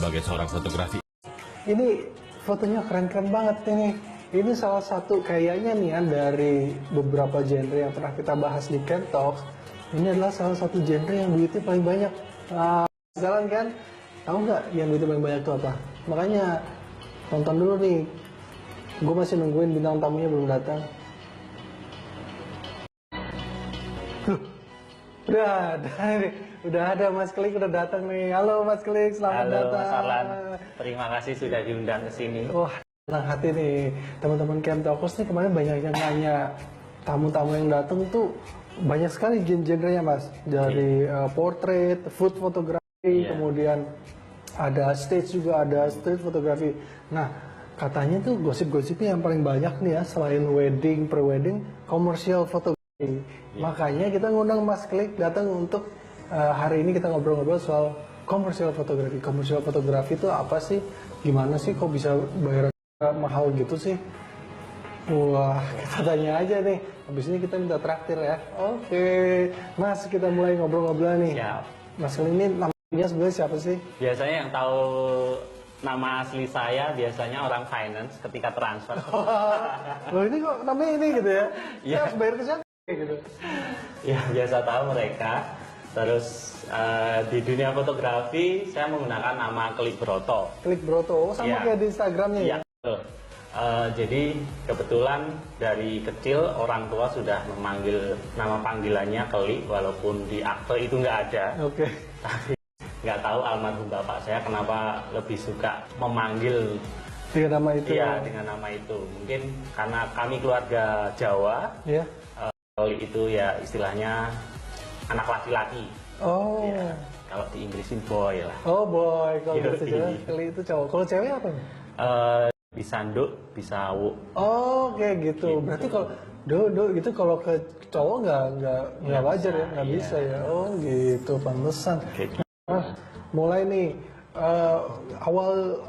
sebagai seorang fotografi. Ini fotonya keren-keren banget ini. Ini salah satu kayaknya nih ya dari beberapa genre yang pernah kita bahas di Camp Talks. Ini adalah salah satu genre yang duitnya paling banyak. Jalan kan? Tahu nggak yang duitnya paling banyak itu apa? Makanya tonton dulu nih. Gue masih nungguin bintang tamunya belum datang. Udah ada Mas Klik udah datang nih. Halo Mas Klik, selamat datang. Halo Mas Arlan, terima kasih sudah diundang ke sini. Wah, senang hati nih teman-teman Camp Talkers nih, kemarin banyak yang nanya, tamu-tamu yang datang tuh banyak sekali genre-nya Mas. Dari portrait, food photography, kemudian ada stage juga, ada street photography. Nah, katanya tuh gosip-gosipnya yang paling banyak nih ya, selain wedding, pre-wedding, commercial photography. Makanya kita ngundang Mas Klik datang untuk hari ini kita ngobrol-ngobrol soal commercial photography. Commercial photography itu apa sih? Gimana sih kok bisa bayar mahal gitu sih? Wah, kita tanya aja nih. Habis ini kita minta traktir ya. Oke, Mas, kita mulai ngobrol-ngobrol nih. Siap. Mas Klik ini namanya sebenarnya siapa sih? Biasanya yang tahu nama asli saya biasanya orang finance ketika transfer. Loh, ini kok namanya ini gitu ya? Iya. Saya harus bayar ke siapa gitu? Ya biasa tahu mereka. Terus di dunia fotografi saya menggunakan nama Klik Broto. Klik Broto, sama kayak di Instagramnya ya? Iya, betul. Jadi kebetulan dari kecil orang tua sudah memanggil nama panggilannya Klik, walaupun di akte itu nggak ada. Oke. Tapi nggak tahu almarhum bapak saya kenapa lebih suka memanggil Dengan nama itu? Iya, dengan nama itu. Mungkin karena kami keluarga Jawa, Iya. Klik itu ya istilahnya anak laki-laki. Oh. Ya, kalau di Inggrisin boy lah. Oh boy, kalau Iya, bahasa Jawa Klik itu cowok. Kalau cewek apa nih? Bisa nduk, bisa wu. Oh, kayak gitu. Berarti kalau do gitu kalau ke cowok nggak wajar ya, nggak iya. bisa ya. Oh gitu, pantesan. Gitu. Nah, mulai nih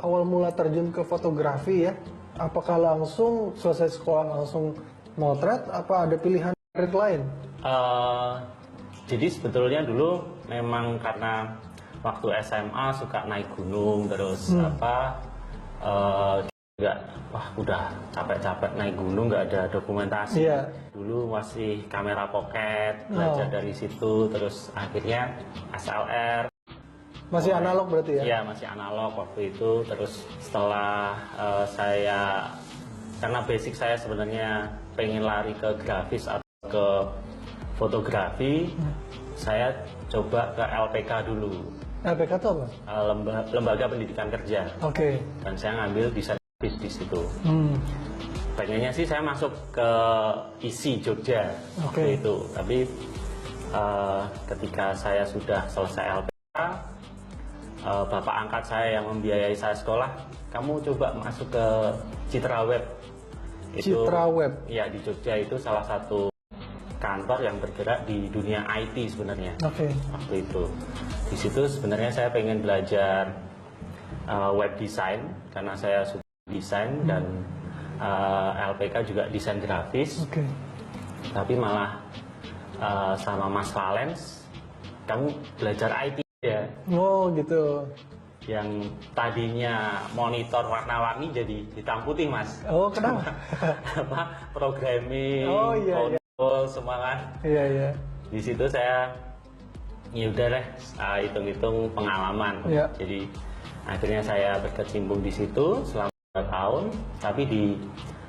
awal mula terjun ke fotografi ya. Apakah langsung selesai sekolah langsung motret? Apa ada pilihan lain? Jadi sebetulnya dulu memang karena waktu SMA suka naik gunung terus juga udah capek-capek naik gunung nggak ada dokumentasi. Iya. Dulu masih kamera pocket, belajar dari situ, terus akhirnya SLR. Masih analog berarti ya? Iya, masih analog waktu itu. Terus setelah karena basic saya sebenarnya pengen lari ke grafis atau ke fotografi, saya coba ke LPK dulu. LPK itu apa? Lembaga Pendidikan Kerja. Oke. Dan saya ngambil desain grafis di situ. Pengennya sih saya masuk ke ISI Jogja waktu itu. Tapi ketika saya sudah selesai LPK, bapak angkat saya yang membiayai saya sekolah, kamu coba masuk ke Citra Web. Citra Web? Iya, di Jogja itu salah satu kantor yang bergerak di dunia IT sebenarnya. Oke. Waktu itu. Di situ sebenarnya saya pengen belajar web design karena saya suka desain dan LPK juga desain grafis. Oke. Tapi malah sama Mas Valens, kamu belajar IT ya. Oh gitu. Yang tadinya monitor warna-warni jadi hitam putih, Mas. Oh, kenapa? Programming, iya. semua kan. Iya. Di situ saya ya udah deh hitung-hitung pengalaman. Iya. Jadi akhirnya saya berkecimpung di situ selama 2 tahun. Tapi di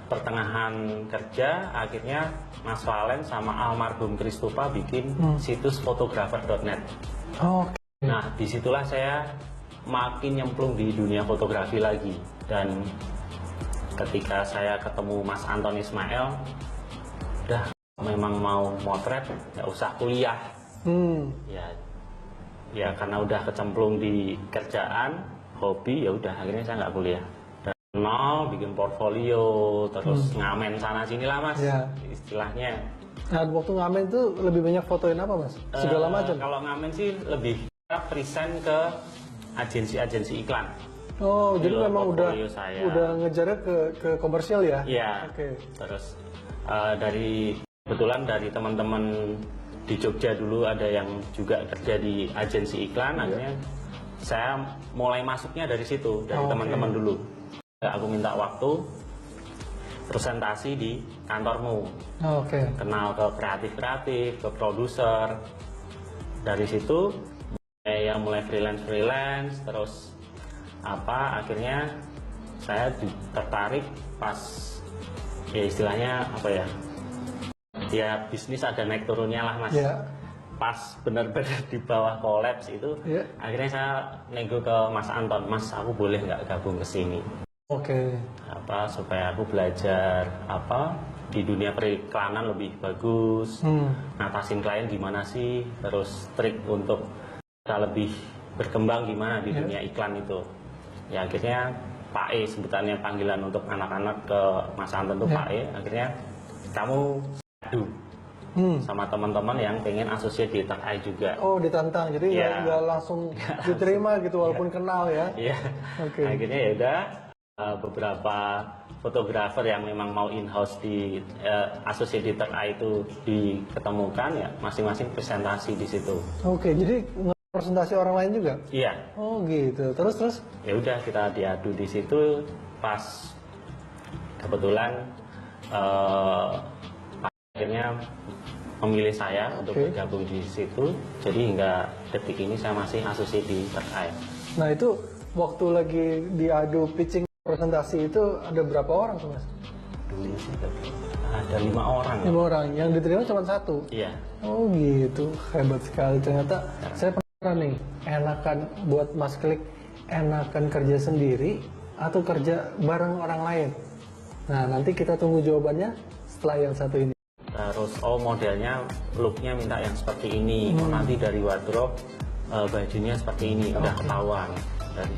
pertengahan kerja akhirnya Mas Valen sama almarhum Kristofa bikin situs fotografer.net. Oke. Nah, disitulah saya makin nyemplung di dunia fotografi lagi. Dan ketika saya ketemu Mas Anton Ismail, udah memang mau motret, nggak usah kuliah. Ya karena udah kecemplung di kerjaan, hobi, ya udah akhirnya saya nggak kuliah. Dan nol, bikin portfolio, terus ngamen sana sini lah Mas, istilahnya. Nah, waktu ngamen itu lebih banyak fotoin apa Mas? Segala macam? Kalau ngamen sih lebih present ke agensi-agensi iklan. Oh, jadi memang udah ngejarnya ke komersial ya? Iya. Oke. Terus kebetulan dari teman-teman di Jogja dulu ada yang juga kerja di agensi iklan, akhirnya saya mulai masuknya dari situ, dari Oh, teman-teman dulu. Aku minta waktu presentasi di kantormu, Oke. kenal ke kreatif-kreatif, ke produser. Dari situ mulai freelance, terus akhirnya saya tertarik pas ya istilahnya ya bisnis ada naik turunnya lah Mas. Ya. Pas benar-benar di bawah kolaps itu, akhirnya saya nego ke Mas Anton, Mas aku boleh nggak gabung ke sini? Oke. Supaya aku belajar di dunia periklanan lebih bagus, ngatasin klien gimana sih, terus trik untuk kita lebih berkembang gimana di dunia iklan itu. Ya akhirnya Pak E, sebutannya panggilan untuk anak-anak ke Mas Anton tuh Pak E, akhirnya kamu adu sama teman-teman yang pengen associate di Third Eye juga. Oh, ditantang, jadi nggak langsung diterima gitu walaupun kenal ya? Iya. Oke. Akhirnya ya udah beberapa fotografer yang memang mau in-house di associate di Third Eye itu diketemukan ya, masing-masing presentasi di situ. Oke, jadi presentasi orang lain juga? Iya. Oh gitu. Terus? Ya udah kita diadu di situ, pas kebetulan akhirnya memilih saya untuk bergabung di situ. Jadi hingga detik ini saya masih associate di Third Eye. Nah itu waktu lagi diadu pitching presentasi itu ada berapa orang tuh Mas? Dulu sih ada 5 orang. 5 orang, yang diterima cuma 1? Iya. Oh gitu, hebat sekali. Ternyata saya penasaran nih, enakan buat Mas Klik, enakan kerja sendiri atau kerja bareng orang lain? Nah nanti kita tunggu jawabannya setelah yang satu ini. Terus modelnya, looknya minta yang seperti ini. Nanti dari wardrobe bajunya seperti ini, udah ketahuan dari.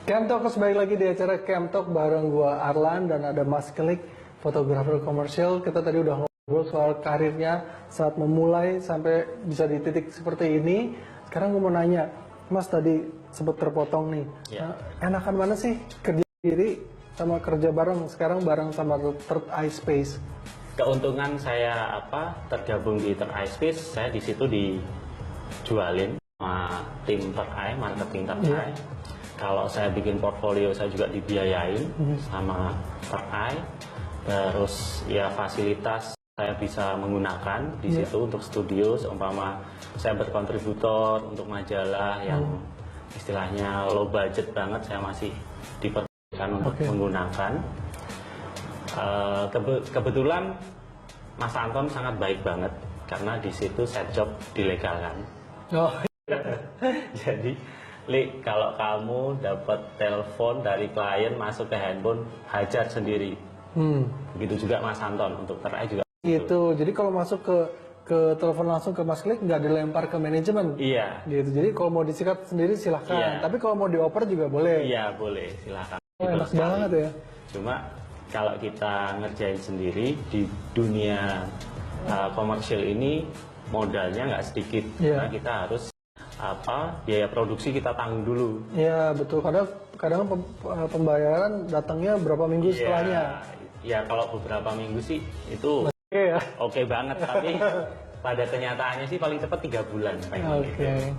Camtalk balik lagi di acara Camtalk bareng gua Arlan dan ada Mas Klik, fotografer komersial. Kita tadi udah ngobrol soal karirnya saat memulai sampai bisa di titik seperti ini. Sekarang gua mau nanya, Mas tadi sempat terpotong nih. Enakan mana sih kerja sendiri sama kerja bareng? Sekarang bareng sama Third Eye Space. Keuntungan saya tergabung di Third Eye Space, saya di situ dijualin sama tim Third Eye, marketing Third Eye. Kalau saya bikin portfolio saya juga dibiayain sama Third Eye. Terus ya fasilitas saya bisa menggunakan di situ untuk studio, seumpama saya berkontributor untuk majalah yang istilahnya low budget banget, saya masih diperbolehkan untuk menggunakan. Kebetulan Mas Anton sangat baik banget karena di situ set job dilegalkan. Jadi kalau kamu dapat telepon dari klien masuk ke handphone, hajar sendiri. Begitu juga Mas Anton untuk Third Eye juga. Gitu. Jadi kalau masuk ke telepon langsung ke Mas Klik nggak dilempar ke manajemen. Iya. Gitu. Jadi kalau mau disikat sendiri silahkan. Iya. Tapi kalau mau dioper juga boleh. Iya boleh, silakan. Enak banget ya. Cuma kalau kita ngerjain sendiri di dunia komersial ini modalnya nggak sedikit. Karena kita harus biaya produksi kita tanggung dulu. Iya betul. Kadang pembayaran datangnya berapa minggu setelahnya. Ya kalau beberapa minggu sih itu oke banget. Tapi pada kenyataannya sih paling cepat 3 bulan. Oke.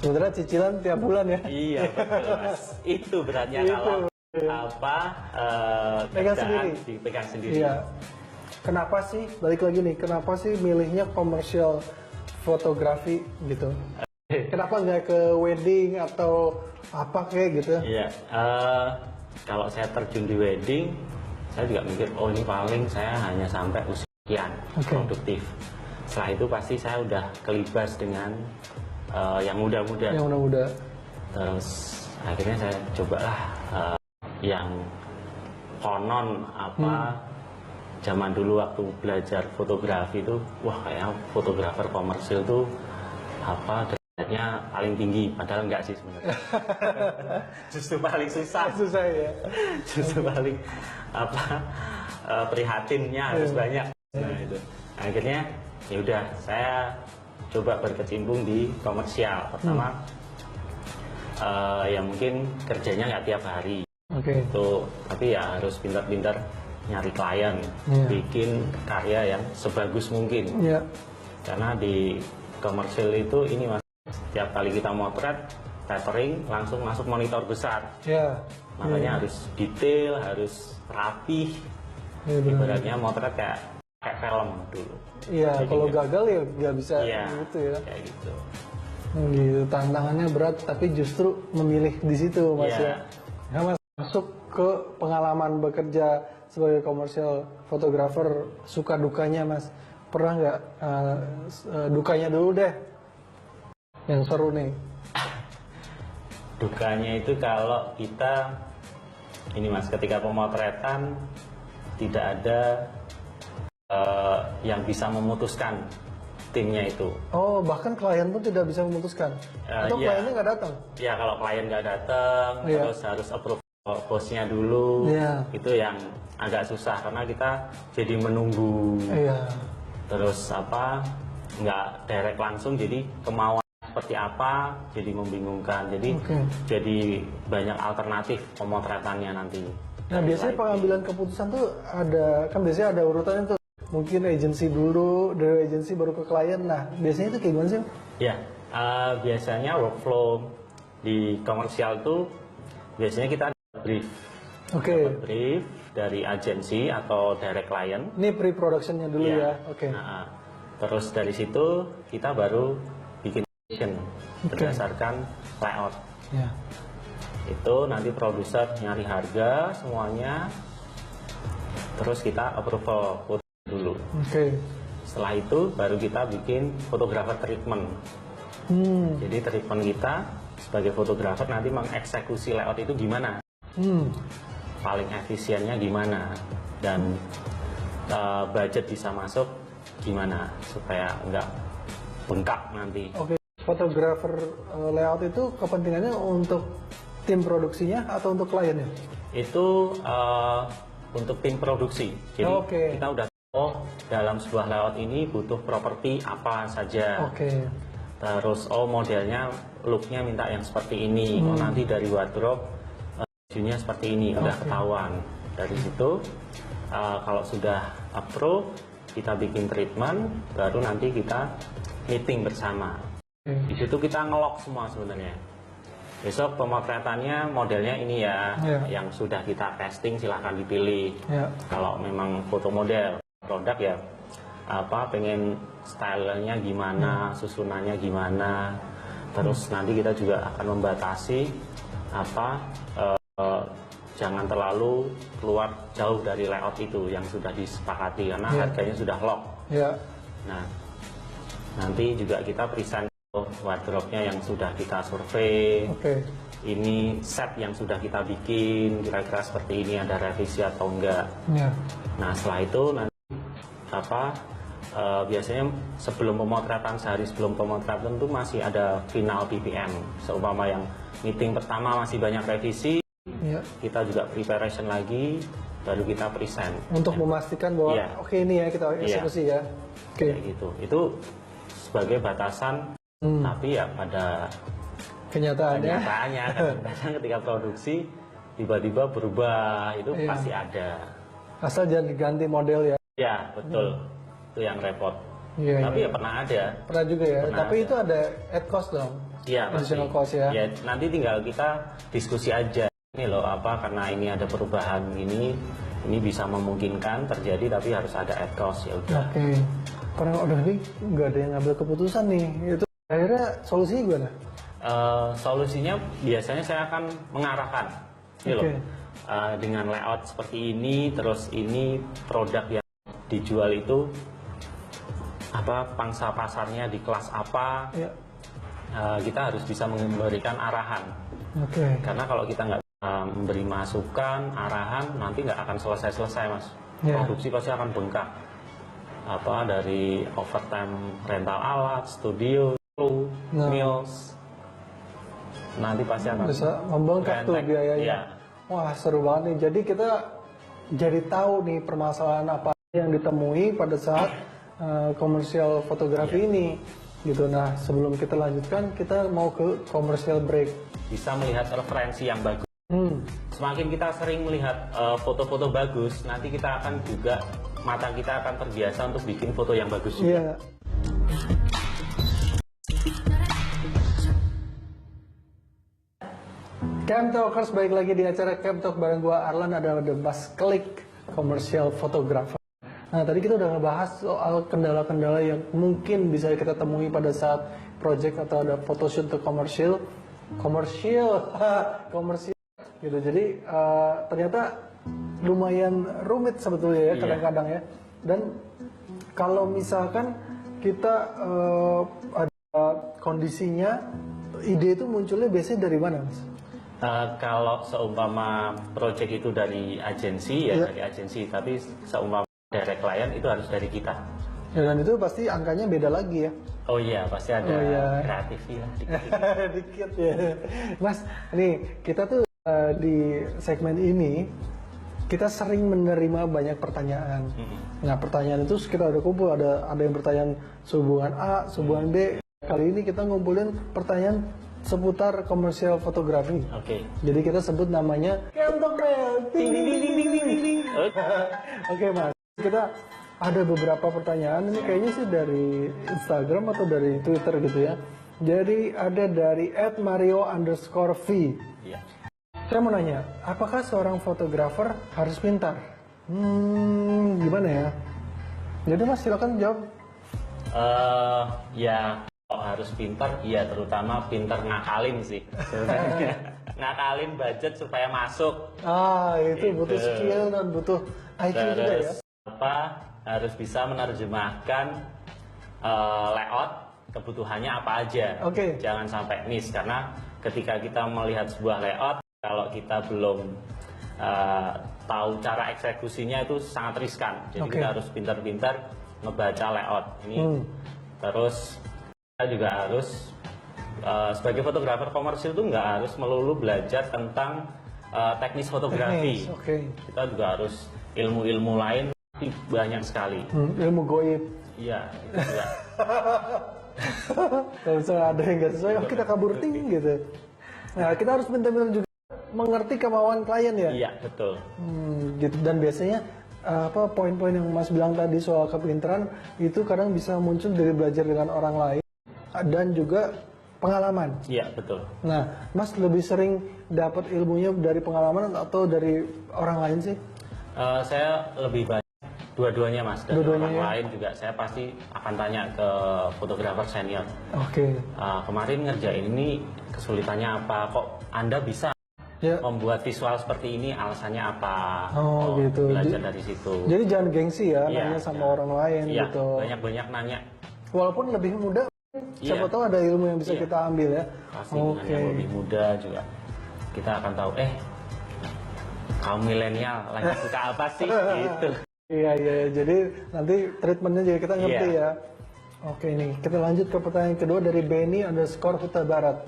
Sebenarnya cicilan tiap bulan ya. Iya betul Mas. Itu beratnya kalau dipegang sendiri. Iya. Kenapa sih balik lagi nih? Kenapa sih milihnya komersial fotografi gitu? Kenapa nggak ke wedding atau apa kayak gitu? Iya, kalau saya terjun di wedding, saya juga mikir, oh ini paling saya hanya sampai usia sekian produktif. Setelah itu pasti saya udah kelibas dengan yang muda-muda. Yang muda-muda. Terus akhirnya saya cobalah yang konon zaman dulu waktu belajar fotografi itu, wah kayak fotografer komersil tuh derajatnya paling tinggi, padahal enggak sih sebenarnya. Justru paling susah. Susah ya. Justru paling prihatinnya harus banyak. Nah itu. Akhirnya ya udah saya coba berkecimpung di komersial. Pertama ya mungkin kerjanya nggak tiap hari. Itu tapi ya harus pintar-pintar nyari klien, bikin karya yang sebagus mungkin. Karena di komersil itu ini mas, setiap kali kita motret tethering langsung masuk monitor besar. Ya. Makanya harus detail, harus rapih. Iya, benar. Ibaratnya motret kayak film dulu. Iya, Jadi kalau nggak- gagal ya nggak bisa Iya, gitu ya. kayak gitu. Gitu, tantangannya berat tapi justru memilih di situ mas Iya. ya. Ya mas, masuk ke pengalaman bekerja sebagai komersial fotografer, suka dukanya mas. Pernah nggak dukanya dulu deh, yang seru nih. Dukanya itu kalau kita ini mas, ketika pemotretan tidak ada yang bisa memutuskan timnya itu. Oh, bahkan klien pun tidak bisa memutuskan. Atau Iya. kliennya nggak datang? Ya kalau klien nggak datang, Iya. terus harus approve bosnya dulu, Iya. itu yang agak susah karena kita jadi menunggu. Iya. Terus apa? Nggak direct langsung, jadi kemauan seperti apa jadi membingungkan. Jadi Oke. jadi banyak alternatif pemotretannya nanti. Nah, biasanya pengambilan keputusan tuh ada, kan biasanya ada urutannya tuh. Mungkin agensi dulu, dari agensi baru ke klien. Nah, biasanya itu kayak gimana sih? Ya, biasanya workflow di komersial tuh biasanya kita ada brief. Oke. Dapat brief dari agensi atau direct client. Ini pre-productionnya dulu ya. Oke. Nah, terus dari situ kita baru bikin action berdasarkan layout. Ya. Itu nanti produser nyari harga semuanya. Terus kita approval foto dulu. Oke. Setelah itu baru kita bikin photographer treatment. Jadi treatment kita sebagai fotografer nanti mengeksekusi layout itu gimana, paling efisiennya gimana, dan budget bisa masuk gimana supaya nggak bengkak nanti. Oke. Fotografer layout itu kepentingannya untuk tim produksinya atau untuk kliennya? Itu untuk tim produksi. Jadi Oke. kita udah dalam sebuah layout ini butuh properti apa saja. Oke. Terus modelnya looknya minta yang seperti ini. Oh nanti dari wardrobe bajunya seperti ini, udah ketahuan. Dari situ kalau sudah approve kita bikin treatment, baru nanti kita meeting bersama. Di situ kita ngelok semua sebenarnya. Besok pemotretannya modelnya ini ya, yang sudah kita testing silahkan dipilih. Ya. Kalau memang foto model produk ya pengen stylenya gimana, susunannya gimana. Terus nanti kita juga akan membatasi jangan terlalu keluar jauh dari layout itu yang sudah disepakati karena harganya sudah lock. Ya. Nah, nanti juga kita present wardrobe-nya yang sudah kita survei. Oke. Ini set yang sudah kita bikin kira-kira seperti ini, ada revisi atau enggak. Ya. Nah, setelah itu nanti biasanya sebelum pemotretan, sehari sebelum pemotretan itu masih ada final PPM. Seumpama yang meeting pertama masih banyak revisi, Ya. kita juga preparation lagi, baru kita present. Untuk memastikan bahwa Iya. oke ini ya kita eksekusi ya. Oke. Kayak gitu. Itu sebagai batasan, tapi ya pada Kenyataannya. kenyataannya kadang-kadang ketika produksi tiba-tiba berubah, itu Iya. pasti ada. Asal jangan diganti model ya. Ya, betul. Itu yang repot. Iya. Tapi iya. ya pernah ada. Pernah juga ya. Pernah Tapi ada. itu ada add cost dong. Iya, pasti. Additional cost ya. Ya, nanti tinggal kita diskusi aja. Ini loh karena ini ada perubahan ini bisa memungkinkan terjadi tapi harus ada add cost, ya udah. Oke. Karena udah nih nggak ada yang ngambil keputusan nih. Itu akhirnya solusinya gimana? Solusinya biasanya saya akan mengarahkan. Ini loh. Oke. Dengan layout seperti ini, terus ini produk yang dijual itu pangsa pasarnya di kelas apa, Ya. kita harus bisa memberikan arahan. Oke. Karena kalau kita nggak memberi masukan, arahan, nanti nggak akan selesai-selesai, Mas. Ya. Produksi pasti akan bengkak. Dari overtime rental alat, studio, kru, Nah. meals, nanti pasti akan Bisa membengkak tuh berentek. biayanya. Iya. Wah seru banget nih. Jadi kita jadi tahu nih permasalahan apa yang ditemui pada saat komersial fotografi ini. Gitu. Nah sebelum kita lanjutkan, kita mau ke commercial break. Bisa melihat referensi yang bagus. Semakin kita sering melihat foto-foto bagus, nanti kita akan juga mata kita akan terbiasa untuk bikin foto yang bagus juga. Iya. Camp Talkers, balik lagi di acara Camp Talk bareng gua Arlan, adalah The Mas Klik Commercial Photographer. Nah, tadi kita udah ngebahas soal kendala-kendala yang mungkin bisa kita temui pada saat project atau ada photoshoot untuk komersial gitu. Jadi ternyata lumayan rumit sebetulnya ya kadang-kadang ya. Dan kalau misalkan kita ada kondisinya, ide itu munculnya biasanya dari mana, Mas? Kalau seumpama project itu dari agensi dari agensi, tapi seumpama dari klien itu harus dari kita. Ya, dan itu pasti angkanya beda lagi ya. Oh iya, pasti ada kreatif ya. Dikit ya. Mas, nih kita tuh di segmen ini kita sering menerima banyak pertanyaan. Nah, pertanyaan itu kita udah kumpul, ada yang bertanya sehubungan A, sehubungan B. Kali ini kita ngumpulin pertanyaan seputar komersial fotografi. Oke. Jadi kita sebut namanya Camp Talk. Oke, Mas. Kita ada beberapa pertanyaan, ini kayaknya sih dari Instagram atau dari Twitter gitu ya. Jadi ada dari @mario_v. Iya. Saya mau nanya, apakah seorang fotografer harus pintar? Gimana ya? Jadi Mas silakan jawab. Ya kalau harus pintar, ya terutama pintar ngakalin sih. Sebenarnya ngakalin budget supaya masuk. Itu butuh skill dan butuh IQ juga ya. Harus bisa menerjemahkan layout kebutuhannya apa aja. Oke. Jangan sampai miss, karena ketika kita melihat sebuah layout, kalau kita belum tahu cara eksekusinya itu sangat riskan. Jadi kita harus pintar-pintar ngebaca layout ini. Terus kita juga harus sebagai fotografer komersil itu nggak harus melulu belajar tentang teknis fotografi. Kita juga harus ilmu-ilmu lain banyak sekali. Ilmu goib. Iya, itu juga. Kalau misalnya ada yang nggak sesuai, kita kabur gitu. Nah, kita harus benar-benar juga mengerti kemauan klien ya. Iya, betul. Gitu. Dan biasanya poin-poin yang Mas bilang tadi soal kepintaran itu kadang bisa muncul dari belajar dengan orang lain dan juga pengalaman. Iya, betul. Nah, Mas lebih sering dapat ilmunya dari pengalaman atau dari orang lain sih? Saya lebih banyak dua-duanya, Mas. Dan Dua-duanya, orang ya? lain juga saya pasti akan tanya ke fotografer senior. Oke. Kemarin ngerjain ini kesulitannya apa? Kok Anda bisa membuat visual seperti ini, alasannya apa? Gitu. Belajar dari situ. Jadi jangan gengsi ya, nanya sama orang lain gitu. Banyak-banyak nanya. Walaupun lebih muda, siapa tahu ada ilmu yang bisa kita ambil ya. Pasti dengan yang lebih muda juga kita akan tahu, kaum milenial lagi suka apa sih gitu. Iya, jadi nanti treatmentnya juga kita ngerti ya. Oke nih, kita lanjut ke pertanyaan kedua dari Benny_Huta Barat.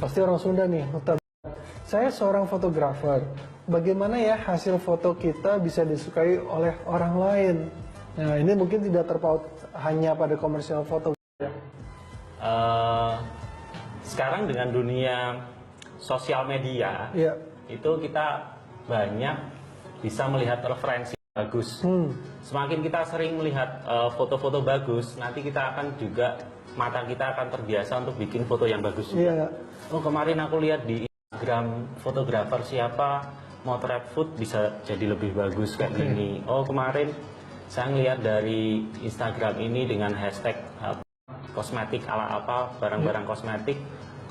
Pasti orang Sunda nih, Huta Barat. Saya seorang fotografer. Bagaimana ya hasil foto kita bisa disukai oleh orang lain? Nah, ini mungkin tidak terpaut hanya pada komersial foto. Sekarang dengan dunia sosial media, itu kita banyak bisa melihat referensi bagus. Semakin kita sering melihat foto-foto bagus, nanti kita akan juga, mata kita akan terbiasa untuk bikin foto yang bagus juga. Oh, kemarin aku lihat di Instagram fotografer siapa motret food bisa jadi lebih bagus kayak gini. Oh, kemarin saya ngeliat dari Instagram ini dengan hashtag kosmetik ala apa, barang-barang kosmetik.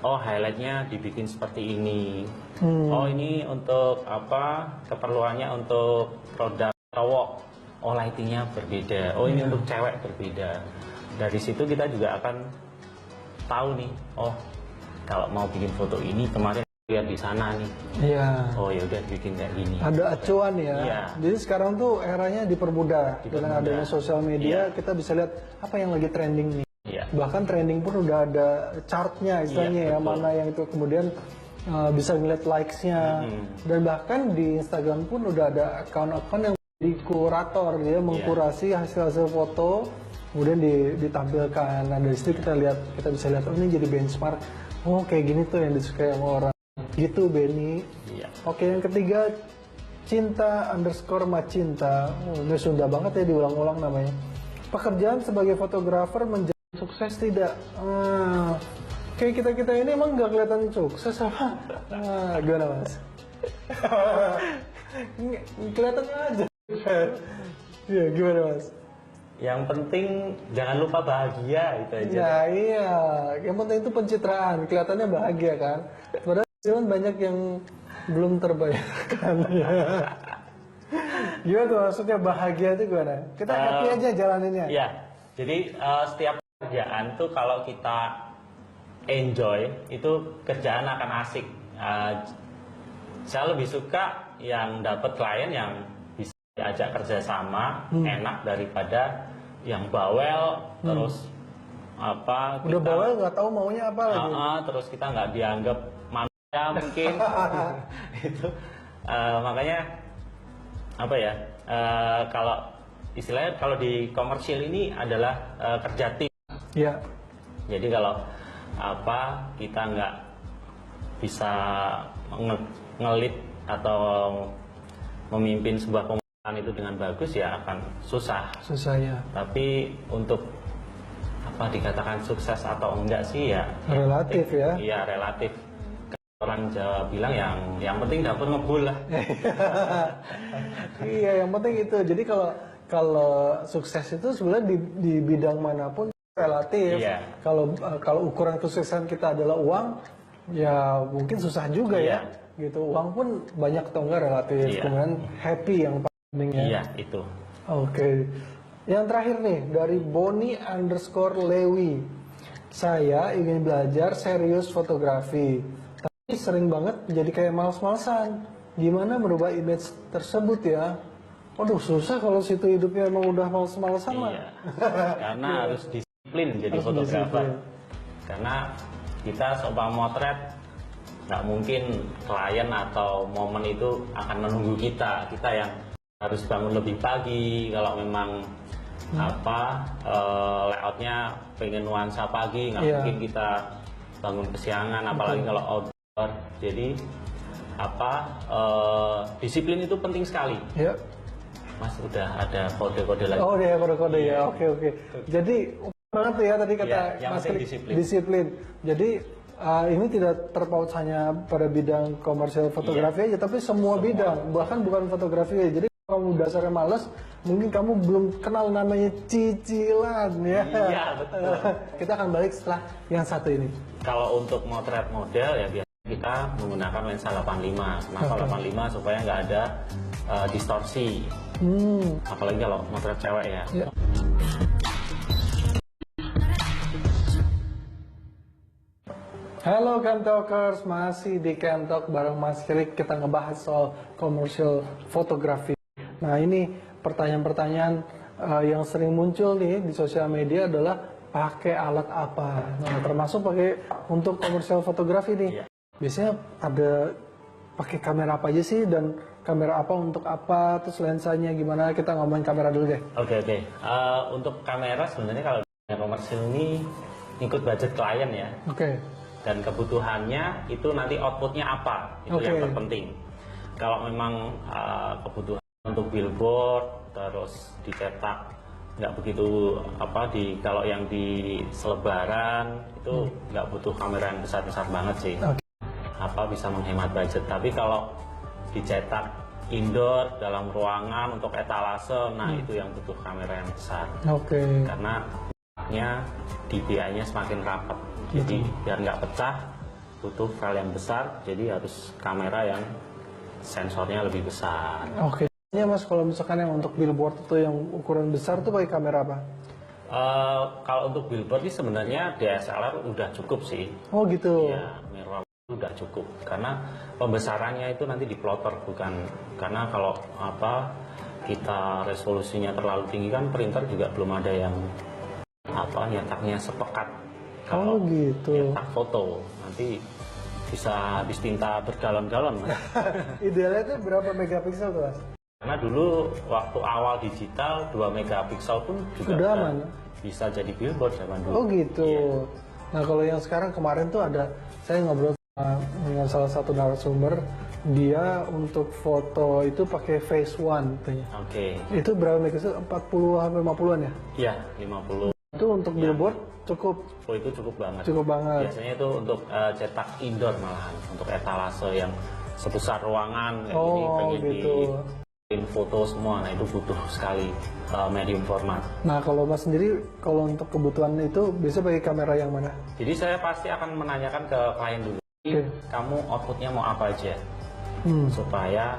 Oh, highlightnya dibikin seperti ini. Oh, ini untuk apa, keperluannya untuk produk cowok. Oh, lightingnya berbeda. Oh, ini untuk cewek berbeda. Dari situ kita juga akan tahu nih, oh kalau mau bikin foto ini kemarin lihat di sana nih. Oh, ya udah bikin kayak gini. Ada acuan ya. Jadi sekarang tuh eranya dipermudah. Dengan adanya sosial media, kita bisa lihat apa yang lagi trending nih. Bahkan trending pun udah ada chartnya istilahnya mana yang itu kemudian bisa ngeliat likes-nya. Dan bahkan di Instagram pun udah ada akun-akun yang di kurator, dia mengkurasi hasil-hasil foto kemudian ditampilkan. Nah, dari situ kita bisa lihat, oh ini jadi benchmark. Oh, kayak gini tuh yang disukai sama orang. Gitu, Benny. Oke, yang ketiga, Cinta_Macinta. Ini Sunda banget ya, diulang-ulang namanya. Pekerjaan sebagai fotografer menjadi sukses tidak? kayak kita ini emang nggak kelihatan sukses apa? Nah, gimana mas? Kelihatan aja. Iya, gimana mas? Yang penting jangan lupa bahagia itu aja. Nah iya, yang penting itu pencitraan, kelihatannya bahagia kan. Padahal kan banyak yang belum terbayarkan. Gimana tuh maksudnya bahagia itu gimana? Kita happy aja jalaninnya. Ya, jadi setiap kerjaan tuh kalau kita enjoy, itu kerjaan akan asik. Saya lebih suka yang dapat klien yang bisa diajak kerjasama enak daripada yang bawel terus apa Udah kita, bawel nggak tahu maunya apa lagi. terus kita nggak dianggap manusia mungkin itu makanya apa ya kalau istilahnya kalau di komersil ini adalah kerja tim. Iya. Jadi kalau apa kita nggak bisa ngelit atau memimpin sebuah pemerintahan itu dengan bagus ya akan susah. Susah ya. Tapi untuk apa dikatakan sukses atau enggak sih ya Relatif ya. Iya relatif. Orang Jawa bilang yang penting dapur ngebul lah. Iya, yang penting itu. Jadi kalau sukses itu sebenarnya di bidang manapun relatif. Iya. Kalau ukuran kesuksesan kita adalah uang, ya mungkin susah juga Iya. ya. Gitu. Uang pun banyak atau enggak relatif. Iya. Kemudian happy yang paling penting ya. Iya itu. Oke. Yang terakhir nih dari Boni_Lewi. Saya ingin belajar serius fotografi, tapi sering banget jadi kayak males-malesan. Gimana merubah image tersebut ya? Waduh susah kalau situ hidupnya emang udah males-malesan mah. Iya. Karena harus disiplin jadi Harus fotografer. disiplin. Karena kita seumpama motret nggak mungkin klien atau momen itu akan menunggu kita. Kita yang harus bangun lebih pagi. Kalau memang layoutnya pengen nuansa pagi, nggak Iya. mungkin kita bangun kesiangan. Apalagi kalau outdoor. Jadi disiplin itu penting sekali. Ya. Mas udah ada kode-kode lagi. Oh ya kode-kode ya. Oke. Jadi banget tuh ya tadi kata Iya, yang Mas penting Krik, disiplin. disiplin. Jadi ini tidak terpaut hanya pada bidang komersial fotografi aja, tapi semua bidang, bahkan bukan fotografi aja. Jadi kalau kamu dasarnya males, mungkin kamu belum kenal namanya cicilan ya. Iya, betul. Kita akan balik setelah yang satu ini. Kalau untuk motret model ya biasanya kita menggunakan lensa 85. Kenapa 85? Supaya nggak ada distorsi. Apalagi kalau motret cewek ya. Ya. Halo Camtalkers, masih di Camtalk bareng Mas Krik. Kita ngebahas soal commercial fotografi. Nah ini pertanyaan-pertanyaan yang sering muncul nih di sosial media adalah pakai alat apa. Nah termasuk pakai untuk commercial fotografi nih. Iya. Biasanya ada pakai kamera apa aja sih dan kamera apa untuk apa, terus lensanya gimana? Kita ngomongin kamera dulu deh. Oke. Untuk kamera sebenarnya kalau di komersil ini ikut budget klien ya. Oke. Dan kebutuhannya itu nanti outputnya apa, itu yang terpenting. Kalau memang kebutuhan untuk billboard terus dicetak nggak begitu kalau yang di selebaran itu nggak butuh kamera yang besar banget sih. Bisa menghemat budget. Tapi kalau dicetak indoor dalam ruangan untuk etalase, nah itu yang butuh kamera yang besar. Karena DPI-nya semakin rapat. Jadi biar nggak pecah butuh file yang besar, jadi harus kamera yang sensornya lebih besar. Ya Mas, kalau misalkan yang untuk billboard itu yang ukuran besar tuh pakai kamera apa? Kalau untuk billboard ini sebenarnya DSLR udah cukup sih. Oh gitu. Ya, mirrorless udah cukup. Karena pembesarannya itu nanti diploter, bukan karena kalau kita resolusinya terlalu tinggi kan printer juga belum ada yang nyetaknya sepekat. Kalau gitu. nyetak foto nanti bisa habis tinta bergalon-galon. Idealnya itu berapa megapiksel tuh Mas? Karena dulu waktu awal digital 2 megapiksel pun juga Sudah aman. Bisa jadi billboard zaman dulu. Oh gitu. Iya. Nah kalau yang sekarang kemarin tuh ada, saya ngobrol dengan salah satu narasumber, dia untuk foto itu pakai Phase One katanya. Itu berapa megapiksel? 40 sampai 50-an ya? Iya, 50 Itu untuk billboard cukup Oh, itu cukup banget. cukup banget. Biasanya itu untuk cetak indoor malahan, untuk etalase yang sebesar ruangan kayak gini, Oh, pengen gitu. di foto semua, nah itu butuh sekali medium format. Nah, kalau Mas sendiri, kalau untuk kebutuhan itu biasa pakai kamera yang mana? Jadi saya pasti akan menanyakan ke klien dulu, Oke. kamu outputnya mau apa aja, Hmm. supaya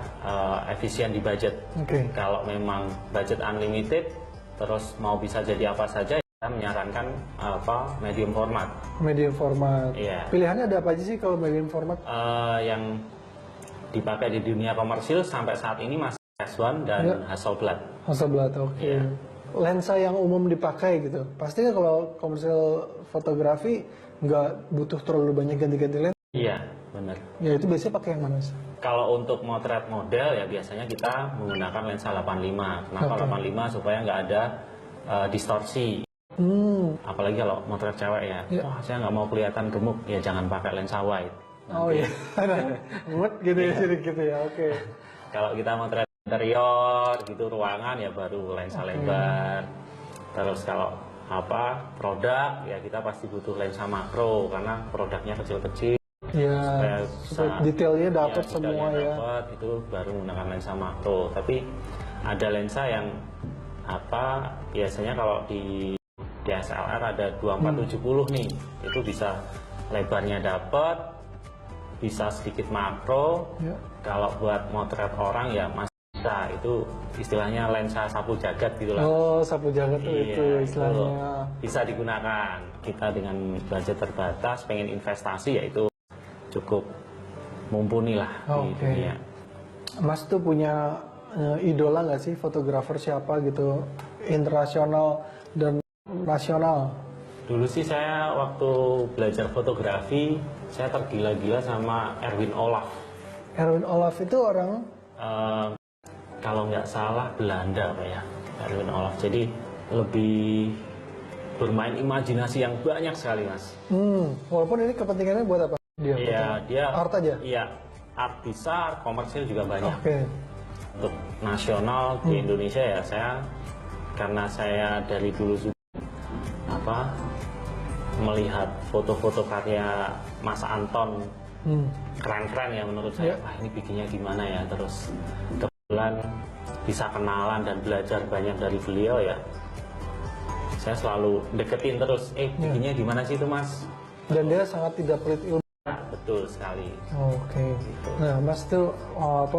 efisien di budget. Oke. Kalau memang budget unlimited, terus mau bisa jadi apa saja, kita menyarankan medium format. Medium format. Iya. Pilihannya ada apa aja sih kalau medium format? Yang dipakai di dunia komersil sampai saat ini masih S1 dan Ya. Hasselblad. Hasselblad, oke. Iya. Lensa yang umum dipakai gitu. Pastinya kalau komersial fotografi nggak butuh terlalu banyak ganti-ganti lens. Iya, benar. Ya itu biasanya pakai yang mana sih? Kalau untuk motret model ya biasanya kita menggunakan lensa 85. Kenapa Oke. 85? Supaya nggak ada distorsi. Apalagi kalau motret cewek ya. Iya. Wah, saya nggak mau kelihatan gemuk, ya jangan pakai lensa wide. Oh iya, muat gitu ya sedikit ya, oke. Kalau kita motret interior gitu ruangan ya baru lensa lebar. Terus kalau produk ya kita pasti butuh lensa makro karena produknya kecil-kecil. Ya, supaya detailnya dapat Ya, semua detailnya ya. dapat, itu baru menggunakan lensa makro. Tapi ada lensa yang biasanya kalau di DSLR ada 2470 nih, itu bisa lebarnya dapat, bisa sedikit makro. Ya. Kalau buat motret orang ya masih bisa, itu istilahnya lensa sapu jagat gitu lah. Oh, sapu jagat tuh Iya, itu istilahnya. bisa digunakan. Kita dengan budget terbatas pengen investasi ya itu cukup mumpuni lah di Oke. dunia. Mas tuh punya idola nggak sih fotografer siapa gitu, internasional dan nasional? Dulu sih saya waktu belajar fotografi saya tergila-gila sama Erwin Olaf. Erwin Olaf itu orang Eh, kalau nggak salah Belanda Pak ya, Erwin Olaf. Jadi lebih bermain imajinasi yang banyak sekali mas. walaupun ini kepentingannya buat apa? Dia art aja. Iya, art bisa, komersil juga banyak. Oke. Untuk nasional di Indonesia ya karena saya dari dulu sudah melihat foto-foto karya Mas Anton keren-keren ya menurut saya. Ya. Wah ini bikinnya gimana ya, terus kebetulan bisa kenalan dan belajar banyak dari beliau ya. Saya selalu deketin terus, bikinnya gimana sih itu mas? Dan dia sangat tidak pelit ilmu. Nah, betul sekali. Oke. Nah, Mas tuh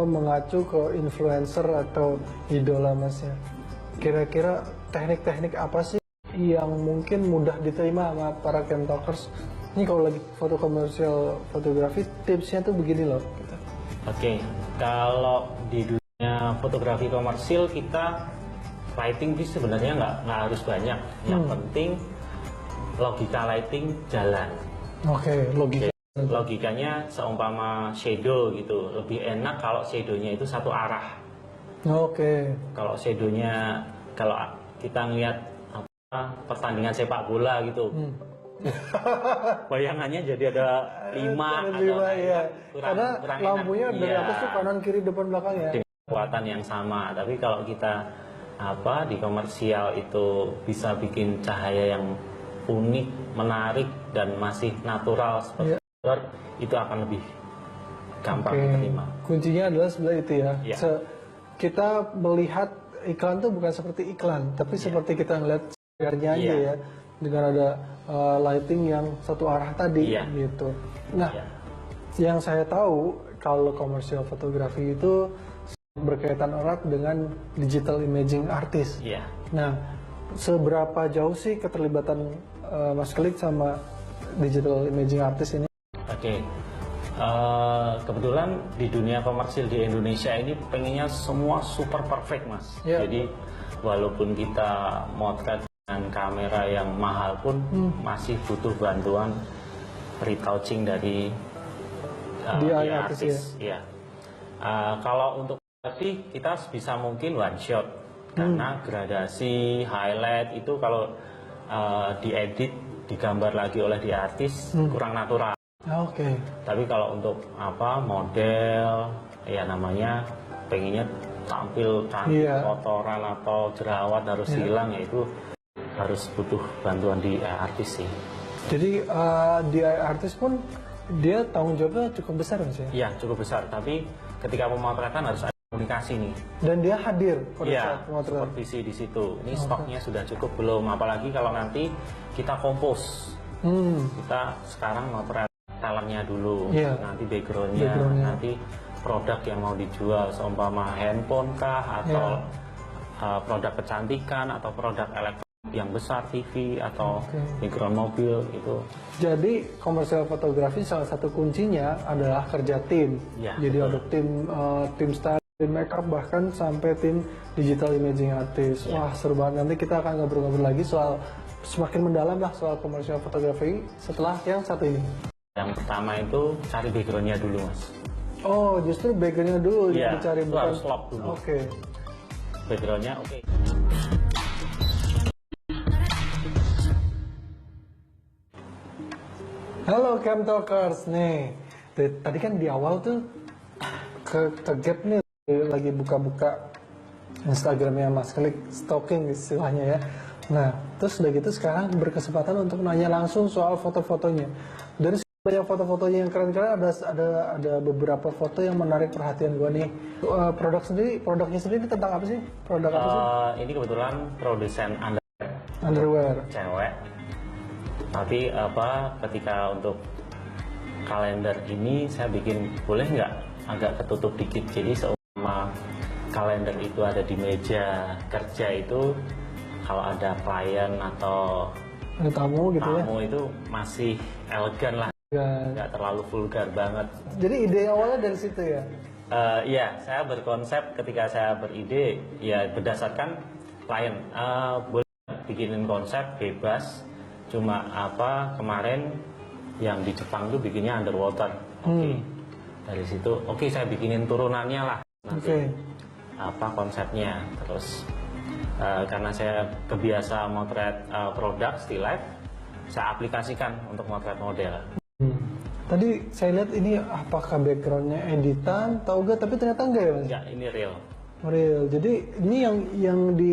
mengacu ke influencer atau idola Mas ya. Kira-kira teknik-teknik apa sih yang mungkin mudah diterima sama para camtalkers? Ini kalau lagi foto komersial fotografi, tipsnya tuh begini loh. Gitu. Oke, kalau di dunia fotografi komersil kita lighting sih sebenarnya nggak harus banyak. Yang penting logika lighting jalan. Oke, logika. Logikanya seumpama shadow gitu, lebih enak kalau shadownya itu satu arah. Oke. Kalau shadownya, kalau kita ngeliat pertandingan sepak bola gitu, bayangannya jadi ada 5 Ada atau lima, ya. kurang Karena enak. lampunya dari Iya. atas tuh kanan kiri depan belakang ya. Dengan kekuatan yang sama. Tapi kalau kita di komersial itu bisa bikin cahaya yang unik, menarik dan masih natural seperti itu akan lebih gampang Oke. diterima. Kuncinya adalah sebenarnya itu ya. Iya. Kita melihat iklan tuh bukan seperti iklan, tapi seperti kita ngeliat segarnya aja Iya. ya, dengan ada lighting yang satu arah tadi Iya. gitu. Nah, Iya. yang saya tahu kalau komersial fotografi itu berkaitan erat dengan digital imaging artist. Iya. Nah, seberapa jauh sih keterlibatan Mas Klik sama digital imaging artist ini? Oke. Kebetulan di dunia komersil di Indonesia ini pengennya semua super perfect mas. Ya. Jadi walaupun kita motret dengan kamera yang mahal pun masih butuh bantuan retouching dari DIY DIY artist, Ya. Kalau untuk fotografi kita bisa mungkin one shot karena gradasi, highlight itu kalau diedit, digambar lagi oleh di artis kurang natural. Oke. Tapi kalau untuk model ya namanya pengennya tampil cantik, Iya. kotoran atau jerawat harus hilang ya itu harus butuh bantuan di artis sih. Jadi di artis pun dia tanggung jawabnya cukup besar Mas ya? Iya, cukup besar, tapi ketika pemotretan harus ada komunikasi nih. Dan dia hadir pada Iya, saat pemotretan? supervisi di situ. Ini stoknya sudah cukup belum, apalagi kalau nanti kita kompos. Kita sekarang motret talentnya dulu, Iya. nanti backgroundnya, nanti produk yang mau dijual, seumpama handphone kah, atau produk kecantikan, atau produk elektronik yang besar, TV, atau background mobil itu. Jadi komersial fotografi salah satu kuncinya adalah kerja tim. Ya, Jadi betul. ada tim style, tim makeup, bahkan sampai tim digital imaging artist. Wah seru banget. Nanti kita akan ngobrol-ngobrol lagi soal semakin mendalam lah soal komersial fotografi setelah yang satu ini. Yang pertama itu cari backgroundnya dulu, Mas. Oh justru backgroundnya dulu yang Iya, dicari, itu bukan? harus lock dulu. Oke. Backgroundnya oke. Halo Cam Talkers, nih tadi kan di awal tuh ke gap nih lagi buka-buka Instagramnya Mas Klik, stalking istilahnya ya. Nah terus udah gitu sekarang berkesempatan untuk nanya langsung soal foto-fotonya. Dari banyak foto-fotonya yang keren-keren, ada beberapa foto yang menarik perhatian gua nih. Produknya sendiri tentang apa sih? Produk apa sih? Ini kebetulan produsen Underwear. cewek. Tapi ketika untuk kalender ini saya bikin, boleh nggak agak ketutup dikit, jadi seumpama kalender itu ada di meja kerja itu, kalau ada klien atau Ada tamu gitu ya? tamu itu masih elegan lah, Ya. nggak terlalu vulgar banget. Jadi ide awalnya dari situ ya? Iya, saya berkonsep ketika saya beride ya berdasarkan klien. Boleh bikinin konsep bebas, cuma kemarin yang di Jepang tuh bikinnya underwater. Oke. Dari situ saya bikinin turunannya lah nanti. Konsepnya. Terus karena saya kebiasa motret produk still life, saya aplikasikan untuk motret model. Tadi saya lihat ini apakah backgroundnya editan, tahu gak? Tapi ternyata enggak ya Mas? Enggak, ini real. Real. Jadi ini yang di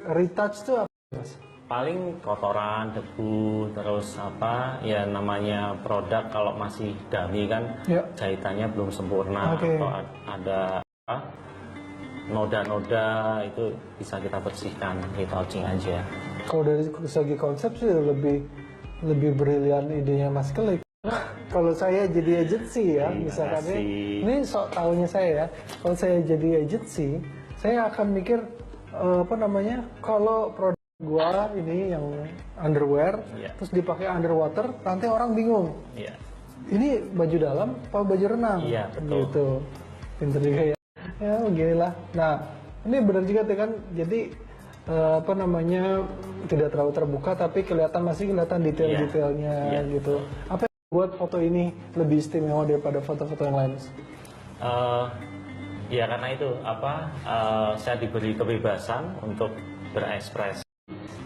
retouch tuh apa Mas? Paling kotoran, debu, terus ya namanya produk kalau masih dummy kan, jahitannya belum sempurna, atau ada noda-noda itu bisa kita bersihkan, retouching aja. Kalau dari segi konsep sih lebih brilian idenya Mas Klik. Kalau saya jadi agency ya, misalkan ini sok tahunya saya ya. Kalau saya jadi agency, saya akan mikir kalau produk gua ini yang underwear, terus dipakai underwater, nanti orang bingung. Ini baju dalam apa baju renang? Betul. Gitu. Pinter juga ya. Ya beginilah. Nah, ini benar juga tuh kan. Jadi tidak terlalu terbuka, tapi masih kelihatan detail-detailnya gitu. Apa yang buat foto ini lebih istimewa daripada foto-foto yang lain? Ya karena itu saya diberi kebebasan untuk berekspresi.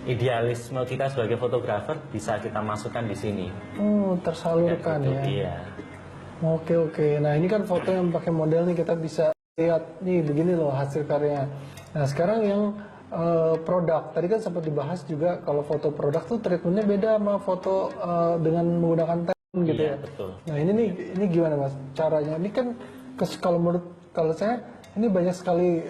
Idealisme kita sebagai fotografer bisa kita masukkan di sini. Tersalurkan ya. Iya. Oke. Nah ini kan foto yang pakai model nih, kita bisa lihat nih begini loh hasil karyanya. Nah sekarang yang produk, tadi kan sempat dibahas juga kalau foto produk tuh treatmentnya beda sama foto dengan menggunakan tem gitu ya. Betul. Nah ini gimana Mas caranya? Ini kan kalau saya ini banyak sekali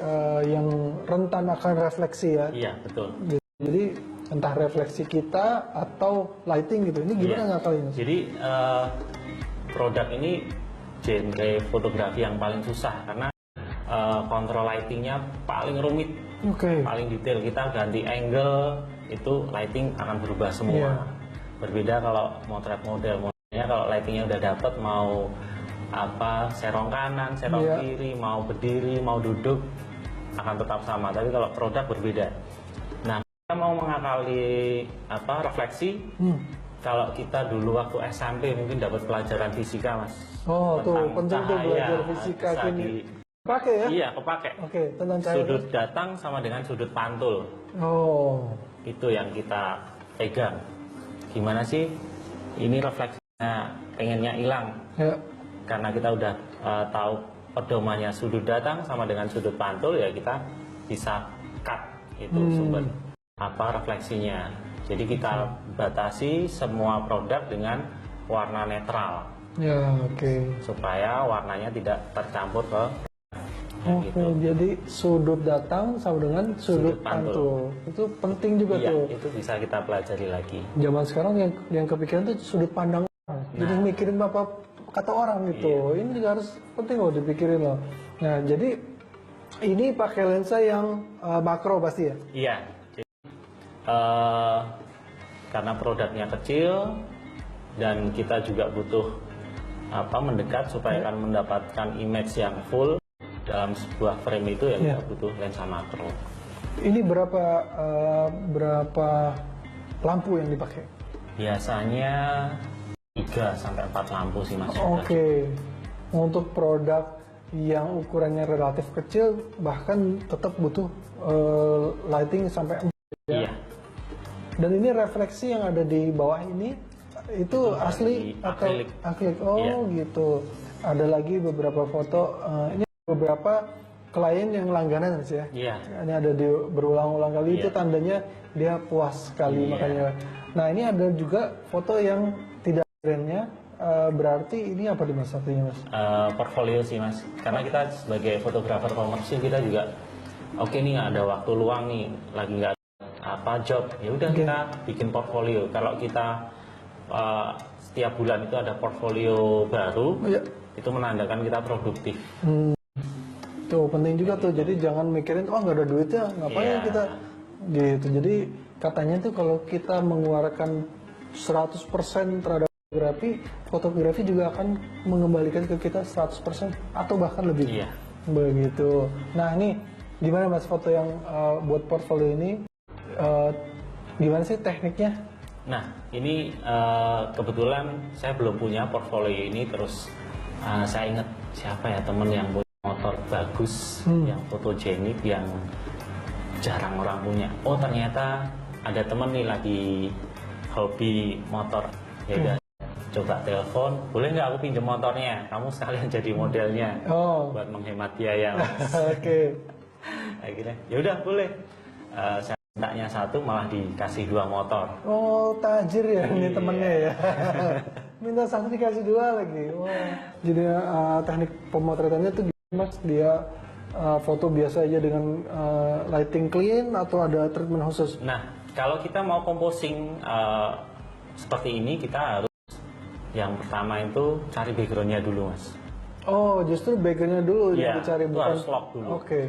yang rentan akan refleksi ya. Iya betul. Jadi entah refleksi kita atau lighting gitu. Ini gimana ngakalinnya? Jadi produk ini genre fotografi yang paling susah karena kontrol lightingnya paling rumit, paling detail. Kita ganti angle itu lighting akan berubah semua. Berbeda kalau motret modelnya, kalau lightingnya udah dapet, mau serong kanan, serong kiri, mau berdiri, mau duduk akan tetap sama. Tapi kalau produk berbeda. Nah, kita mau mengakali refleksi. Kalau kita dulu waktu SMP mungkin dapat pelajaran fisika, Mas. Tuh penting tuh belajar fisika ini. Pakai ya? Iya, kepake. Tentang cahaya. Sudut datang sama dengan sudut pantul. Itu yang kita pegang. Gimana sih ini refleksinya pengennya hilang? Karena kita udah tahu pedomannya sudut datang sama dengan sudut pantul, ya kita bisa cut itu sumber apa refleksinya. Jadi kita batasi semua produk dengan warna netral Ya, oke. supaya warnanya tidak tercampur ke Oke, gitu. jadi sudut datang sama dengan sudut Sudut pantul. pantul. Itu penting juga Iya, tuh. itu bisa kita pelajari lagi. Zaman sekarang yang kepikiran tuh sudut pandang orang. Jadi mikirin apa kata orang gitu. Ini juga harus penting loh dipikirin loh. Nah, jadi ini pakai lensa yang makro pasti ya? Iya. Jadi, karena produknya kecil dan kita juga butuh mendekat supaya kan mendapatkan image yang full dalam sebuah frame itu ya kita butuh lensa makro. Ini berapa lampu yang dipakai? Biasanya 3 sampai 4 lampu sih Mas. Oke. Untuk produk yang ukurannya relatif kecil bahkan tetap butuh lighting sampai 4 ya. Iya. Dan ini refleksi yang ada di bawah ini itu asli atau akrilik. akrilik? Oh Iya. gitu. Ada lagi beberapa foto. Ini beberapa klien yang langganan sih ya. Iya. Ini ada berulang-ulang kali itu tandanya dia puas sekali Iya. makanya. Nah ini ada juga foto yang tidak brandnya. Berarti ini apa di mas artinya mas? Portfolio sih Mas. Karena kita sebagai fotografer komersil kita juga oke nih ada waktu luang nih lagi nggak job ya udah kita bikin portfolio. Kalau kita setiap bulan itu ada portfolio baru, Iya. itu menandakan kita produktif. Tuh penting juga tuh. Jadi jangan mikirin oh nggak ada duitnya ngapain Iya. kita gitu. Jadi katanya tuh kalau kita mengeluarkan 100% terhadap fotografi juga akan mengembalikan ke kita 100% atau bahkan lebih. Iya. Begitu. Nah ini gimana mas foto yang buat portfolio ini? Gimana sih tekniknya? Nah, ini kebetulan saya belum punya portfolio ini, terus saya ingat siapa ya temen yang punya motor bagus, yang fotogenik, yang jarang orang punya. Oh ternyata ada temen nih lagi hobi motor. Ya udah, coba telepon, boleh nggak aku pinjam motornya? Kamu sekalian jadi modelnya, Oh, buat menghemat biaya. oke. Akhirnya, ya udah boleh. Saya mintanya 1 malah dikasih 2 motor. Oh, tajir ya ini Iya. temennya ya. Minta 1 dikasih 2 lagi. Wah. Jadi teknik pemotretannya tuh gimana, mas? Dia foto biasa aja dengan lighting clean atau ada treatment khusus? Nah, kalau kita mau composing seperti ini, kita harus yang pertama itu cari backgroundnya dulu, Mas. Oh, justru backgroundnya dulu yang Iya, dicari itu harus lock dulu. Oke.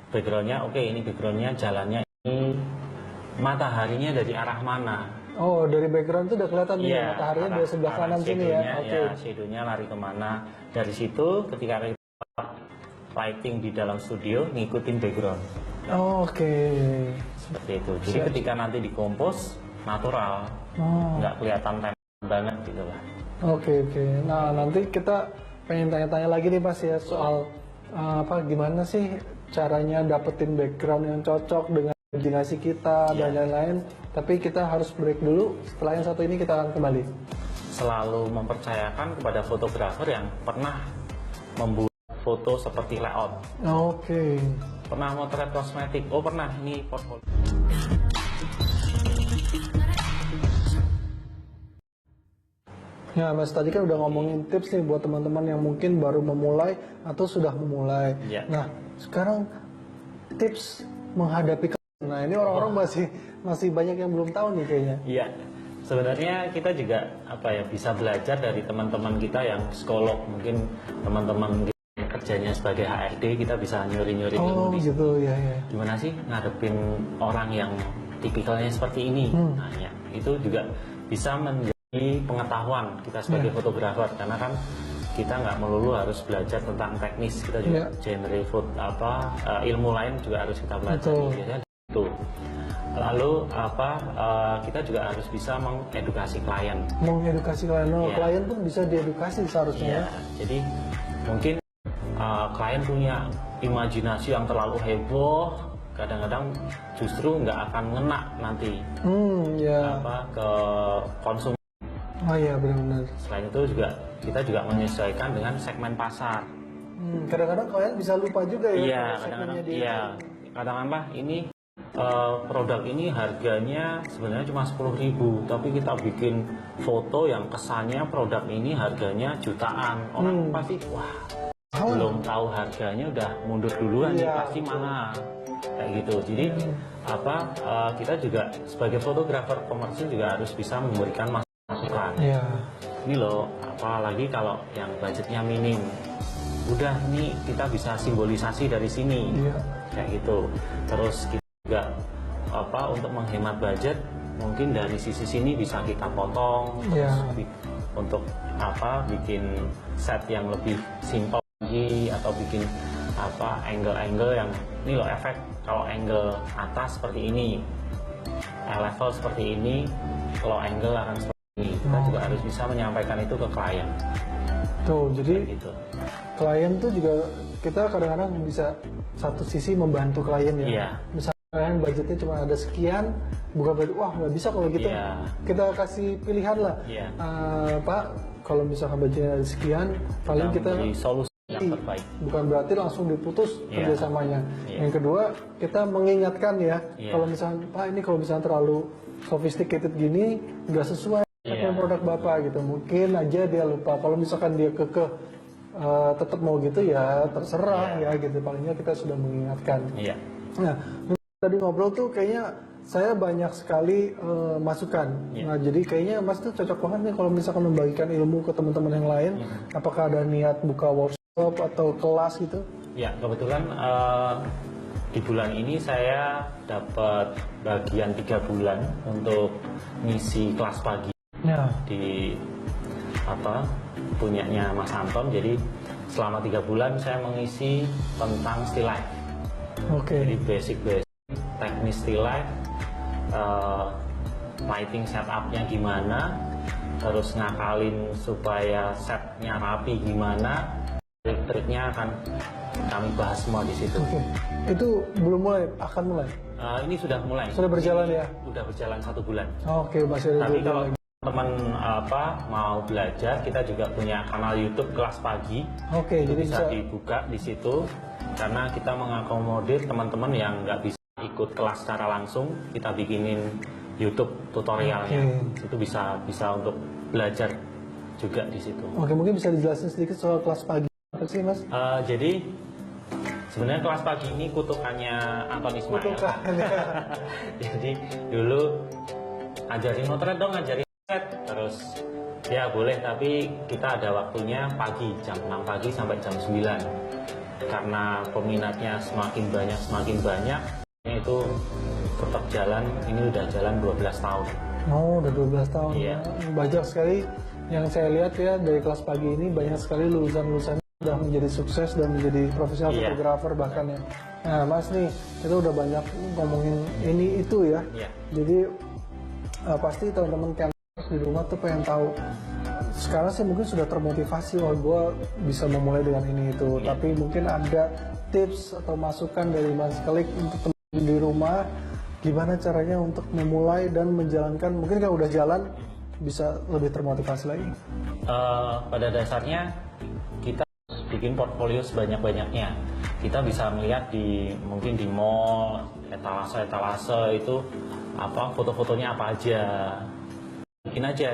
Backgroundnya, oke, ini backgroundnya jalannya ini, mataharinya dari arah mana? Oh, dari background itu udah kelihatan nih Iya, mataharinya dari sebelah arah kanan sini ya. shadownya, Oke. ya, shadownya lari kemana? Dari situ, ketika kita lighting di dalam studio, ngikutin background. Oke. Seperti itu. Jadi ketika nanti dikompos, natural, Oh. nggak kelihatan tempel banget gitu lah. Oke, oke. Nah, nanti kita pengen tanya-tanya lagi nih Mas ya soal gimana sih caranya dapetin background yang cocok dengan imajinasi kita dan lain-lain. Tapi kita harus break dulu. Setelah yang satu ini kita akan kembali. Selalu mempercayakan kepada fotografer yang pernah membuat foto seperti layout. Oke. Pernah motret kosmetik? Oh pernah, ini portfolio. Ya, Mas tadi kan udah ngomongin tips nih buat teman-teman yang mungkin baru memulai atau sudah memulai. Iya. Nah, sekarang tips menghadapi nah ini orang-orang masih banyak yang belum tahu nih kayaknya. Iya, sebenarnya kita juga bisa belajar dari teman-teman kita yang psikolog, mungkin teman-teman kita kerjanya sebagai HRD, kita bisa nyuri-nyuri Oh ilmu di gitu ya ya. gimana sih ngadepin orang yang tipikalnya seperti ini. Nah, ya, itu juga bisa menjadi pengetahuan kita sebagai fotografer, karena kan kita nggak melulu harus belajar tentang teknis, kita juga genre ilmu lain juga harus kita pelajari. Betul. Biasanya itu. Lalu kita juga harus bisa mengedukasi klien. Mengedukasi klien, Iya. klien pun bisa diedukasi seharusnya. Iya, jadi mungkin klien punya imajinasi yang terlalu heboh, kadang-kadang justru nggak akan ngena nanti Ya. ke konsumen. Oh iya benar-benar. Selain itu juga kita juga menyesuaikan dengan segmen pasar. Kadang-kadang klien bisa lupa juga ya. Iya, kalau kadang-kadang segmennya dia. kadang-kadang ini Produk ini harganya sebenarnya cuma 10.000, tapi kita bikin foto yang kesannya produk ini harganya jutaan. Orang pasti wah, belum tahu harganya udah mundur duluan nih, pasti mahal kayak gitu. Jadi kita juga sebagai fotografer komersil juga harus bisa memberikan masukan. Ini loh, apalagi kalau yang budgetnya minim, udah ini kita bisa simbolisasi dari sini kayak gitu. Terus kita juga untuk menghemat budget, mungkin dari sisi sini bisa kita potong untuk bikin set yang lebih simpel lagi, atau bikin angle-angle yang ini loh, efek kalau angle atas seperti ini, level seperti ini, kalau angle akan seperti ini. Kita juga harus bisa menyampaikan itu ke klien. Tuh, jadi gitu. Klien tuh juga kita kadang-kadang bisa satu sisi membantu klien ya. Misalnya klien budgetnya cuma ada sekian, bukan berarti wah nggak bisa kalau gitu. Kita kasih pilihan lah, Pak, kalau misalkan budgetnya ada sekian, paling kita solusi yang terbaik. Bukan berarti langsung diputus kerjasamanya. Yang kedua, kita mengingatkan kalau misalnya Pak, ini kalau misalnya terlalu sophisticated gini, nggak sesuai dengan produk Bapak gitu. Mungkin aja dia lupa. Kalau misalkan dia tetap mau gitu ya terserah gitu. Palingnya kita sudah mengingatkan. Nah, tadi ngobrol tuh kayaknya saya banyak sekali masukan. Nah, jadi kayaknya Mas tuh cocok banget nih kalau misalkan membagikan ilmu ke teman-teman yang lain. Apakah ada niat buka workshop atau kelas gitu? Ya, kebetulan di bulan ini saya dapat bagian 3 bulan untuk ngisi kelas pagi di punyanya Mas Anton. Jadi selama 3 bulan saya mengisi tentang still life. Jadi basic teknis still life, lighting setupnya gimana, terus ngakalin supaya setnya rapi gimana, trik-triknya akan kami bahas semua di situ. Itu belum mulai, akan mulai? Ini sudah mulai. Sudah berjalan ya? Sudah berjalan 1 bulan. Masih ada. Tapi kalau teman mau belajar, kita juga punya kanal YouTube kelas pagi. Jadi bisa dibuka di situ, karena kita mengakomodir teman-teman yang nggak bisa ikut kelas secara langsung, kita bikinin YouTube tutorialnya. Itu bisa untuk belajar juga di situ. Mungkin bisa dijelasin sedikit soal kelas pagi apa sih, Mas? Jadi sebenarnya kelas pagi ini kutukannya Anton Ismail. Jadi dulu ajarin motret dong, ajarin set, terus ya boleh, tapi kita ada waktunya pagi, jam 6 pagi sampai jam 9. Karena peminatnya semakin banyak, itu tetap jalan. Ini udah jalan 12 tahun. Udah 12 tahun. Banyak sekali yang saya lihat ya, dari kelas pagi ini banyak sekali lulusan-lulusan sudah menjadi sukses dan menjadi profesional fotografer bahkan ya. Nah, Mas nih, kita udah banyak ngomongin ini itu ya. Jadi pasti teman-teman campers di rumah tuh pengen tahu. Sekarang sih mungkin sudah termotivasi, gue bisa memulai dengan ini itu. Tapi mungkin ada tips atau masukan dari Mas Kelik untuk teman di rumah, gimana caranya untuk memulai dan menjalankan. Mungkin kalau udah jalan bisa lebih termotivasi lagi. Pada dasarnya kita bikin portfolio sebanyak-banyaknya. Kita bisa melihat mungkin di mall, etalase itu foto-fotonya apa aja. Bikin aja.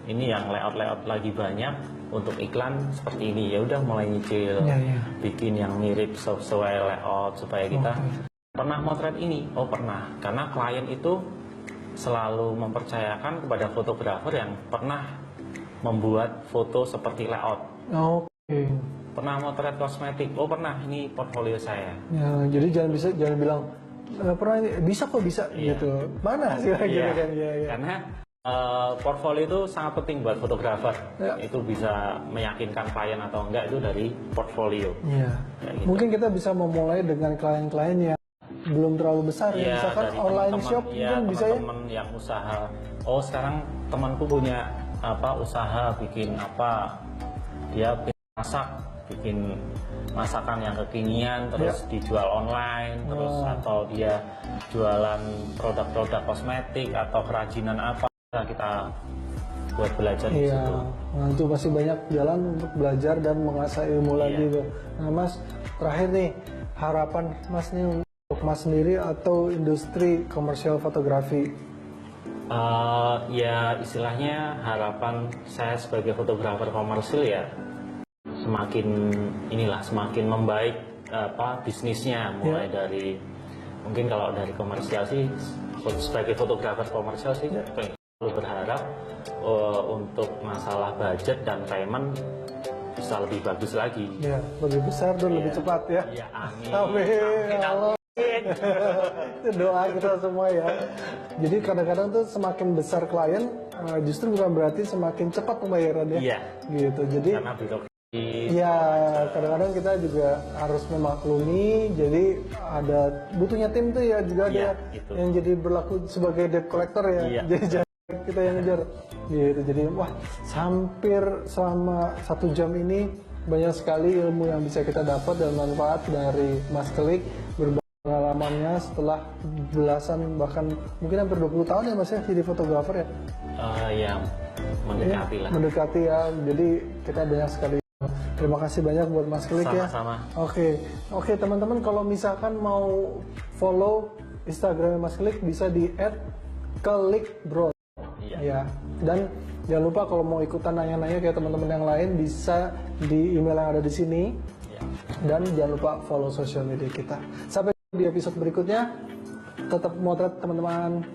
Ini yang layout lagi banyak untuk iklan seperti ini. Ya udah mulai nyicil. Bikin yang mirip sesuai layout supaya kita pernah motret ini. Pernah. Karena klien itu selalu mempercayakan kepada fotografer yang pernah membuat foto seperti layout. Pernah motret kosmetik, pernah, ini portfolio saya. Jadi jangan bilang pernah, bisa kok bisa gitu. Mana sih gitu kan? Karena portfolio itu sangat penting buat fotografer. Itu bisa meyakinkan klien atau enggak itu dari portfolio. Gitu. Mungkin kita bisa memulai dengan klien-klien yang belum terlalu besar ya. Misalkan online shop mungkin bisa ya. Teman yang usaha. Sekarang temanku punya usaha bikin dia bikin masakan yang kekinian, terus dijual online, terus atau dia jualan produk-produk kosmetik atau kerajinan kita buat belajar di situ. Nah, itu pasti banyak jalan untuk belajar dan mengasah ilmu lagi tuh. Nah, Mas, terakhir nih, harapan Mas nih untuk Mas sendiri atau industri komersial fotografi? Ya istilahnya harapan saya sebagai fotografer komersil ya semakin membaik bisnisnya, mulai dari mungkin kalau dari komersial sih sebagai fotografer komersial sih perlu berharap untuk masalah budget dan payment bisa lebih bagus lagi. Ya, lebih besar dan lebih cepat ya. Ya, amin. Amin. Amin, Allah. amin. Itu doa kita semua ya. Jadi kadang-kadang tuh semakin besar klien justru bukan berarti semakin cepat pembayarannya. Iya. Gitu. Jadi Karena birokrasi. ya kadang-kadang kita juga harus memaklumi. Jadi butuhnya tim tuh ya juga ada Iya, gitu. yang jadi berlaku sebagai debt collector ya. Iya. Jadi jangan kita yang ngejar. Gitu. Jadi wah, hampir selama 1 jam ini banyak sekali ilmu yang bisa kita dapat dan manfaat dari Mas Klik, berbagi pengalamannya setelah belasan bahkan mungkin hampir 20 tahun ya Mas ya jadi fotografer ya. Ya mendekati lah. Mendekati ya. Jadi kita banyak sekali. Terima kasih banyak buat Mas Klik ya. Sama-sama. Oke teman-teman, kalau misalkan mau follow Instagram Mas Klik bisa di @klikbro. Iya. Ya, dan jangan lupa kalau mau ikutan nanya-nanya kayak teman-teman yang lain bisa di email yang ada di sini. Iya. Dan jangan lupa follow sosial media kita. Sampai di episode berikutnya. Tetap motret teman-teman.